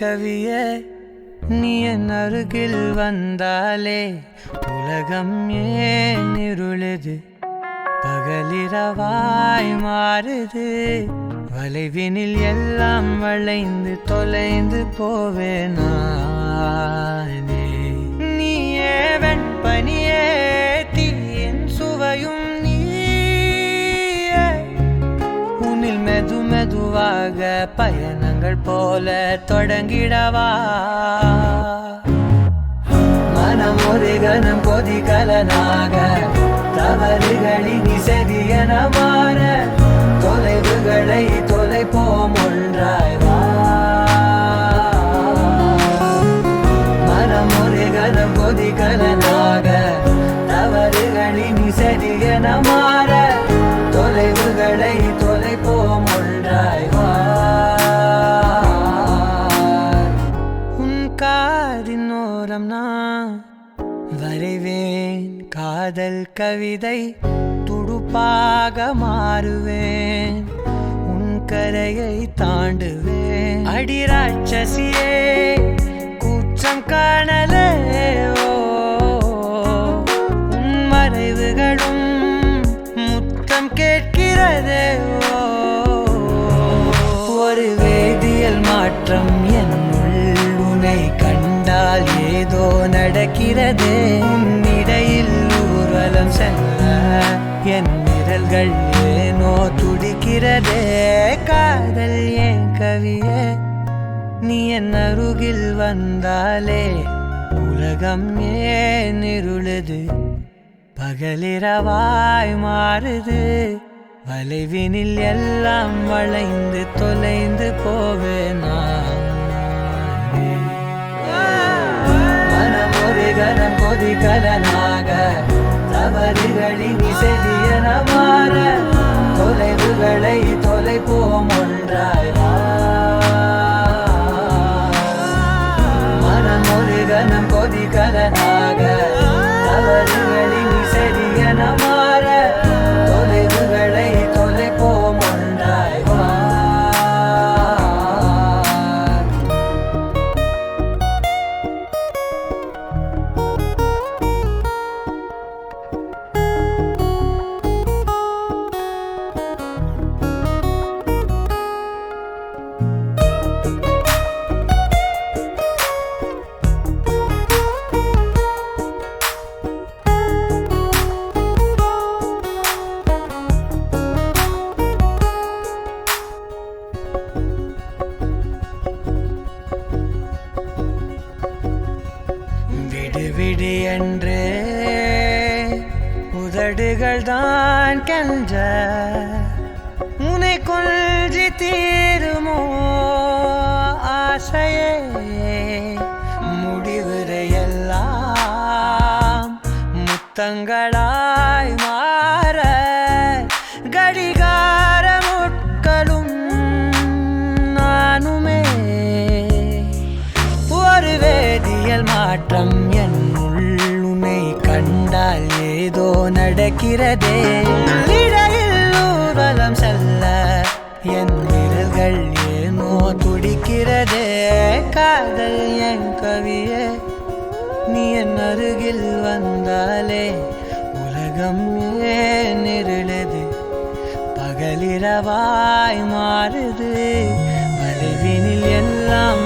கவியே நீ என் அருகில் வந்தாலே உலகம் ஏன் இருளுது பகலிரவாய் மாறுது வளைவினில் எல்லாம் வளைந்து தொலைந்து போவேனானே நீயே வெண்பனியே தீயின் சுவையும் நீயே உன்னில் மெது மெதுவாக பயணங்கள் போல தொடங்கிடவா மனம் ஒரு கணம் கொதிகலனாக தவறுகளின் இசையென மாற தொலைவுகளை தொலைப்போம் ஒன்றாய் வா மனம் ஒரு கணம் கொதிகலனாக தவறுகளின் இசையென மாற தொலைவுகளை தொலைப்போம் ஒன்றாய் வா உன் காதின் ஓரம் நான் வரைவேன் காதல் கவிதை துடுப்பாக மாறுவேன் உன் கரையை தாண்டுவேன் அடி ராட்சசியே கூச்சம் காணலே உன் மறைவுகளும் முத்தம் கேட்கிறதே ஒரு வேதியியல் மாற்றம் என்னுள் உன்னை கண்டால் ஏதோ நடக்கிறதே உன்னிடையில் ஊர்வலம் செல்ல என் விரல்கள் ஏனோ துடிக்கிறதே காதல் ஏன் கவியே நீ என் அருகில் வந்தாலே உலகம் ஏன் இருளுது பகலிரவாய் மாறுது வளைவினில் எல்லாம் வளைந்து தொலைந்து போவேனா மனம் ஒரு கணம் கொதிகலனாக தவறுகளின் இசையென மாற தொலைவுகளை தொலைப்போம் ஒன்றாய் வா மனம் ஒரு கணம் கொதிகலனாக தவறுகளின் இசையென மாற தொலைவுகளை தொலைப்போம் ஒன்றாய் வா விடு என்று உதடுகள் தான் கெஞ்ச உன்னை கொல்ஜி தீருமோ ஆசையே முடிவுரையெல்லாம் முத்தங்களாய் மாற கடிகார முட்களும் நானுமே ஒரு வேதியியல் மாற்றம் என்னுள் உன்னை கண்டால் ஏதோ நடக்கிறதே இடையில் ஊர்வலம் செல்ல என் விரல்கள் ஏனோ துடிக்கிறதே காதல் என் கவியே நீ என் அருகில் வந்தாலே உலகம் ஏன் இருளுது பகலிரவாய் மாறுது வளைவினில் எல்லாம்